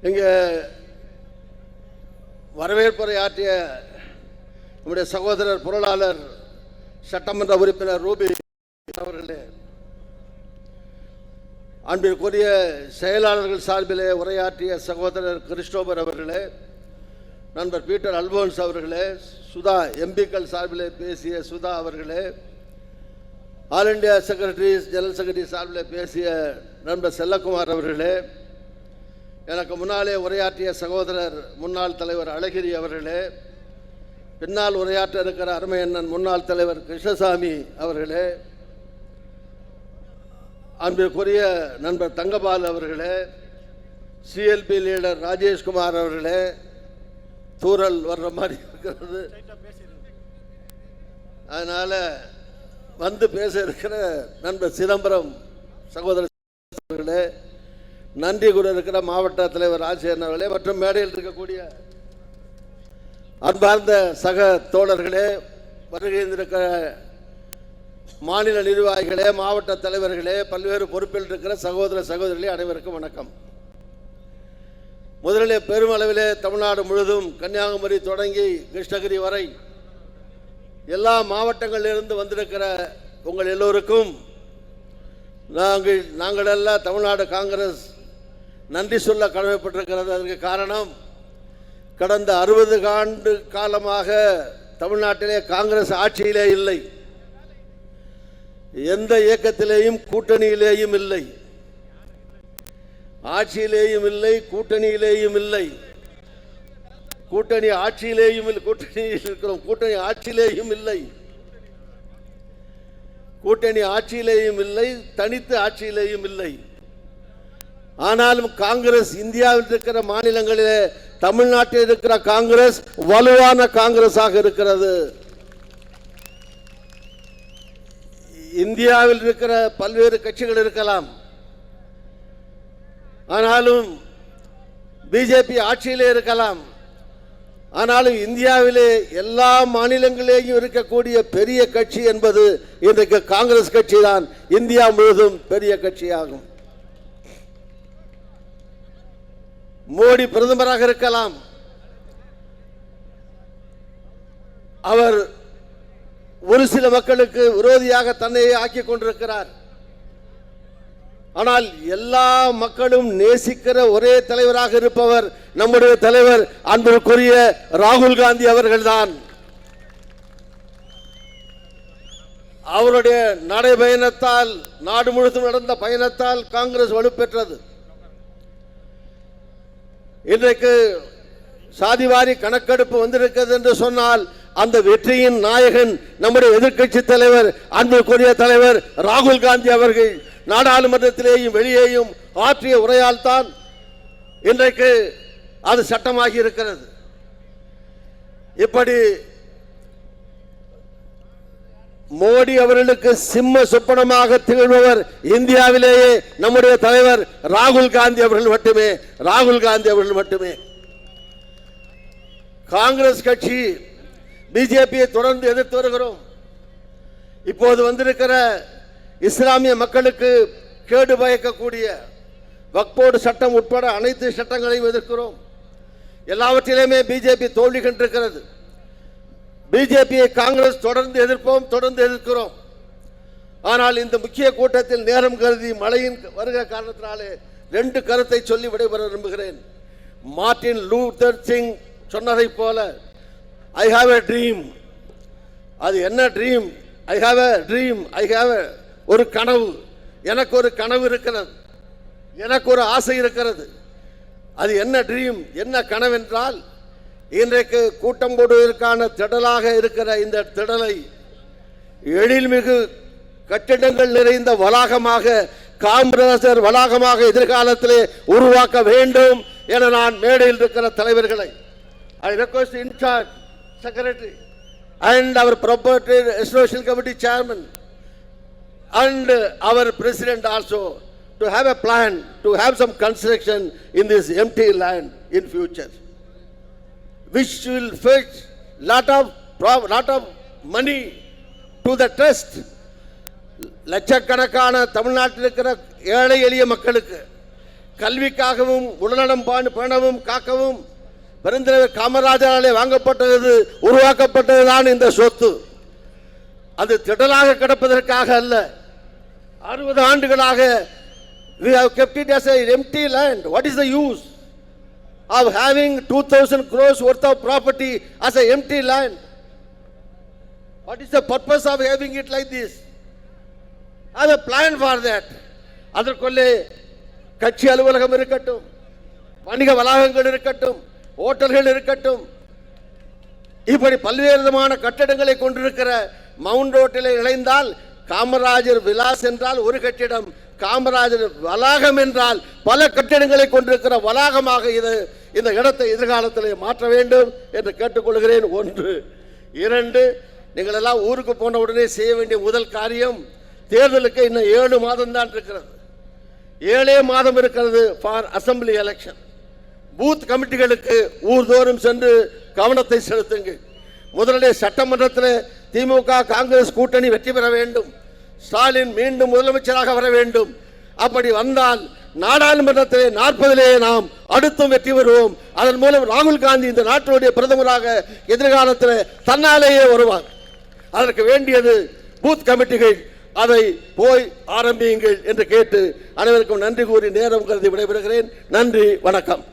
இங்கே வரவேற்புரை ஆற்றிய நம்முடைய சகோதரர் பொருளாளர் சட்டமன்ற உறுப்பினர் ரூபி அவர்களே, அன்பிற்குரிய செயலாளர்கள் சார்பிலே உரையாற்றிய சகோதரர் கிறிஸ்டோபர் அவர்களே, நண்பர் பீட்டர் அல்போன்ஸ் அவர்களே, சுதா எம்பிக்கள் சார்பிலே பேசிய சுதா அவர்களே, ஆல் இண்டியா ஜெனரல் செக்ரட்டரி சார்பில் பேசிய நண்பர் செல்லக்குமார் அவர்களே, எனக்கு முன்னாலே உரையாற்றிய சகோதரர் முன்னாள் தலைவர் அழகிரி அவர்களே, பின்னால் உரையாற்ற இருக்கிற அருமை அண்ணன் முன்னாள் தலைவர் கிருஷ்ணசாமி அவர்களே, அன்பிற்குரிய நண்பர் தங்கபால் அவர்களே, சிஎல்பி லீடர் ராஜேஷ்குமார் அவர்களே, தூரல் வர்ற மாதிரி இருக்கிறது, அதனால் வந்து பேச இருக்கிற நண்பர் சிதம்பரம் சகோதரர் அவர்களே, நன்றி கூட இருக்கிற மாவட்ட தலைவர் ராஜசேகரன் அவர்களே, மற்றும் மேடையில் இருக்கக்கூடிய அன்பார்ந்த சக தோழர்களே, வருகின்ற மாநில நிர்வாகிகளே, மாவட்ட தலைவர்களே, பல்வேறு பொறுப்பில் இருக்கிற சகோதர சகோதரிகளே, அனைவருக்கும் வணக்கம். முதலிலே பெருமளவிலே தமிழ்நாடு முழுதும் கன்னியாகுமரி தொடங்கி கிருஷ்ணகிரி வரை எல்லா மாவட்டங்களிலிருந்து வந்திருக்கிற உங்கள் எல்லோருக்கும் நாங்கள் எல்லாம் தமிழ்நாடு காங்கிரஸ் நன்றி சொல்ல கடமைப்பட்டிருக்கிறது. அதற்கு காரணம், கடந்த 60 ஆண்டு காலமாக தமிழ்நாட்டிலே காங்கிரஸ் ஆட்சியிலே இல்லை, எந்த இயக்கத்திலேயும் கூட்டணியிலேயும் இல்லை, ஆட்சியிலேயும் இல்லை, கூட்டணியிலேயும் இல்லை, கூட்டணி ஆட்சியிலேயும் இல்லை, கூட்டணியில் இருக்கிறோம், கூட்டணி ஆட்சியிலேயும் இல்லை, கூட்டணி ஆட்சியிலேயும் இல்லை, தனித்து ஆட்சியிலேயும் இல்லை. ஆனாலும் காங்கிரஸ் இந்தியாவில் இருக்கிற மாநிலங்களிலே தமிழ்நாட்டில் இருக்கிற காங்கிரஸ் வலுவான காங்கிரஸாக இருக்கிறது. இந்தியாவில் இருக்கிற பல்வேறு கட்சிகள் இருக்கலாம், ஆனாலும் பிஜேபி ஆட்சியிலே இருக்கலாம், ஆனாலும் இந்தியாவிலே எல்லா மாநிலங்களிலேயும் இருக்கக்கூடிய பெரிய கட்சி என்பது இன்றைக்கு காங்கிரஸ் கட்சி தான். இந்தியா முழுவதும் பெரிய கட்சியாகும். மோடி பிரதமராக இருக்கலாம், அவர் ஒரு சில மக்களுக்கு விரோதியாக தன்னை ஆக்கிக் கொண்டிருக்கிறார். ஆனால் எல்லா மக்களும் நேசிக்கிற ஒரே தலைவராக இருப்பவர் நம்முடைய தலைவர் அன்பிற்குரிய ராகுல் காந்தி அவர்கள்தான். அவருடைய நடைபயணத்தால், நாடு முழுவதும் நடந்த பயணத்தால் காங்கிரஸ் வலுப்பெற்றது. இன்றைக்கு சாதிவாரி கணக்கெடுப்பு வந்திருக்கிறது என்று சொன்னால் அந்த வெற்றியின் நாயகன் நம்முடைய எதிர்க்கட்சி தலைவர் அன்பிற்குரிய தலைவர் ராகுல் காந்தி அவர்கள் நாடாளுமன்றத்திலேயும் வெளியேயும் ஆற்றிய உரையால் தான் இன்றைக்கு அது சட்டமாகி இருக்கிறது. இப்படி மோடி அவர்களுக்கு சிம்ம சொப்பனமாக திகழ்பவர் இந்தியாவிலேயே நம்முடைய தலைவர் ராகுல் காந்தி அவர்கள் மட்டுமே, ராகுல் காந்தி அவர்கள் மட்டுமே. காங்கிரஸ் கட்சி பிஜேபியை தொடர்ந்து எதிர்த்து வருகிறோம். இப்போது வந்திருக்கிற இஸ்லாமிய மக்களுக்கு கேடு பயக்கக்கூடிய வக்ஃப் சட்டம் உட்பட அனைத்து சட்டங்களையும் எதிர்க்கிறோம். எல்லாவற்றிலுமே பிஜேபி தோல்வி கண்டிருக்கிறது. பிஜேபியை காங்கிரஸ் தொடர்ந்து எதிர்ப்போம், தொடர்ந்து எதிர்க்கிறோம். ஆனால் இந்த முக்கிய கூட்டத்தில் நேரம் கருதி மழையின் வருகிற காரணத்தினாலே 2 கருத்தை சொல்லி விடைபெற விரும்புகிறேன். மார்ட்டின் லூதர் கிங் சொன்னதை போல, ஐ ஹாவ் எ ட்ரீம். அது என்ன dream? I have a dream, I have ஒரு கனவு, எனக்கு ஒரு கனவு இருக்கிறது, எனக்கு ஒரு ஆசை இருக்கிறது. அது என்ன ட்ரீம், என்ன கனவு என்றால், இன்றைக்கு கூட்டம் போடுவதற்கான திடலாக இருக்கிற இந்த திடலை எழில்மிகு கட்டிடங்கள் நிறைந்த வளாகமாக, காமராஜர் வளாகமாக எதிர்காலத்திலே உருவாக்க வேண்டும் என நான் மேடையில் இருக்கிற தலைவர்களை, I request in charge secretary and our property association committee chairman and our president also to have a plan to have some construction in this empty land in future, which will fetch lot of money to the trust. லட்சக்கணக்கான தமிழ்நாட்டில் இருக்கிற ஏழை எளிய மக்களுக்கு கல்விக்காகவும் உடல்நலம் பேணவும் காக்கவும் பெருந்தலைவர் காமராஜராலே வாங்கப்பட்டது உருவாக்கப்பட்டதுதான் இந்த சொத்து. அது திடலாக கிடப்பதற்காக அல்ல. 60 ஆண்டுகளாக we have kept it as an empty land. What is the use of having 2000 crores worth of property as an empty land? What is the purpose of having it like this? Have a plan for that. அதற்குள்ளே கட்சி அலுவலகம் இருக்கட்டும், வணிக வளாகங்கள் இருக்கட்டும், ஹோட்டல்கள் இருக்கட்டும், இப்படி பல்வேறு விதமான கட்டடங்களை கொண்டிருக்கிற மவுண்ட் ரோட்டில் இணைந்தால் காமராஜர் விலாஸ் என்றால் ஒரு கட்டிடம், காமராஜர் வளாகம் என்றால் பல கட்டிடங்களை கொண்டிருக்கிற வளாகமாக இந்த இடத்தை எதிர்காலத்தில் மாற்ற வேண்டும் என்று கேட்டுக்கொள்கிறேன். 1. 2, நீங்கள் எல்லாம் ஊருக்கு போன உடனே செய்ய வேண்டிய முதல் காரியம், தேர்தலுக்கு இன்னும் 7 மாதம் தான் இருக்கிறது. 7 மாதம் இருக்கிறது ஃபார் அசம்பிளி எலெக்ஷன். பூத் கமிட்டிகளுக்கு ஊர்தோறும் சென்று கவனத்தை செலுத்துங்கள். முதலில் சட்டமன்றத்தில் திமுக காங்கிரஸ் கூட்டணி வெற்றி பெற வேண்டும், ஸ்டாலின் மீண்டும் முதலமைச்சராக வர வேண்டும். அப்படி வந்தால் நாடாளுமன்றத்தில் 40 நாம் அடுத்தும் வெற்றி பெறுவோம். அதன் மூலம் ராகுல் காந்தி இந்த நாட்டினுடைய பிரதமராக எதிர்காலத்தில் தன்னாலேயே வருவார். அதற்கு வேண்டியது பூத் கமிட்டிகள், அதை போய் ஆரம்பியுங்கள் என்று கேட்டு அனைவருக்கும் நன்றி கூறி நேரம் கருதி விடைபெறுகிறேன். நன்றி, வணக்கம்.